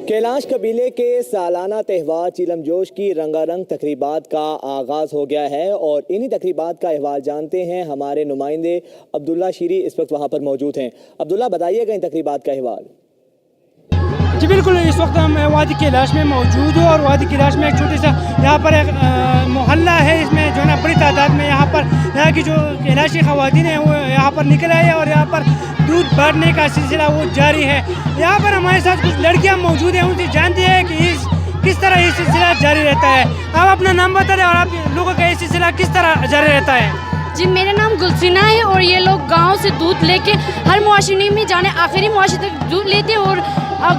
کیلاش قبیلے کے سالانہ تہوار چیلم جوش کی رنگا رنگ تقریبات کا آغاز ہو گیا ہے اور انہی تقریبات کا احوال جانتے ہیں ہمارے نمائندے عبداللہ شیری اس وقت وہاں پر موجود ہیں۔ عبداللہ بتائیے گا ان تقریبات کا احوال۔ جی بالکل، اس وقت ہم وادی کیلاش میں موجود ہوں اور وادی کیلاش میں ایک چھوٹی سا یہاں پر ایک محلہ ہے، اس میں جو ہے نا بڑی تعداد میں یہاں کی جو کیلاشی خواتین ہیں وہ یہاں پر نکل آئے اور یہاں پر دودھ بانٹنے کا سلسلہ وہ جاری ہے۔ یہاں پر ہمارے ساتھ کچھ لڑکیاں موجود ہیں، ان سے جانتے ہیں کہ کس طرح یہ سلسلہ جاری رہتا ہے۔ آپ اپنا نام بتا دیں اور آپ لوگوں کا یہ سلسلہ کس طرح جاری رہتا ہے؟ جی میرا نام گلسینہ ہے اور یہ لوگ گاؤں سے دودھ لے کے ہر معاشرے میں جانے آخری معاشرے تک دودھ لیتے ہیں اور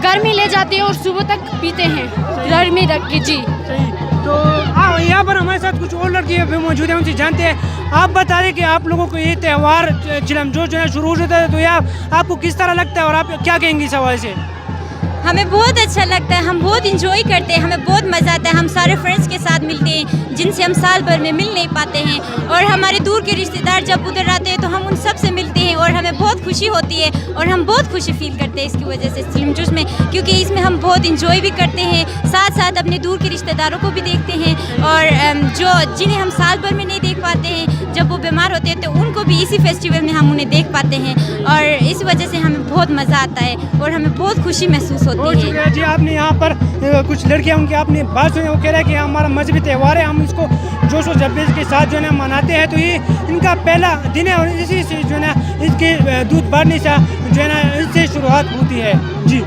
گھر میں لے جاتے ہیں اور صبح تک پیتے ہیں گھر میں رکھ کے۔ جی تو یہاں پر ہمارے ساتھ کچھ اور لڑکیاں بھی موجود ہیں، ان سے جانتے ہیں۔ آپ بتا دیں کہ آپ لوگوں کو یہ تہوار چیلم جوش جو ہے شروع ہوتا ہے تو یہ آپ کو کس طرح لگتا ہے اور آپ کیا کہیں گے اس حوالے سے؟ ہمیں بہت اچھا لگتا ہے، ہم بہت انجوائے کرتے ہیں، ہمیں بہت مزہ آتا ہے۔ ہم سارے فرینڈس کے ساتھ ملتے ہیں جن سے ہم سال بھر میں مل نہیں پاتے ہیں، اور ہمارے دور کے رشتہ دار جب ادھر آتے ہیں تو ہم ان سب سے ملتے ہیں اور ہمیں بہت خوشی ہوتی ہے اور ہم بہت خوشی فیل کرتے ہیں اس کی وجہ سے چیلم جوش میں، کیونکہ اس میں ہم بہت انجوائے بھی کرتے ہیں، ساتھ ساتھ اپنے دور کے رشتہ داروں کو بھی دیکھتے ہیں، اور جنہیں ہم سال بھر میں نہیں دیکھ پاتے ہیں جب وہ بیمار ہوتے ہیں تو ان کو بھی اسی فیسٹیول میں ہم انہیں دیکھ پاتے ہیں، اور اس وجہ سے ہمیں بہت مزہ آتا ہے اور ہمیں بہت خوشی محسوس ہوتی ہے۔ جی آپ نے یہاں پر کچھ لڑکیاں ان کی آپ نے بات سنی، وہ کہہ رہا ہے کہ ہمارا مذہبی تہوار ہے، ہم اس کو جوش و جذبے کے ساتھ جو ہے نا مناتے ہیں، تو یہ ان کا پہلا دن ہے اور اسی سے جو ہے نا اس کے دودھ بانٹنے سے جو ہے نا اس سے شروعات ہوتی ہے۔ جی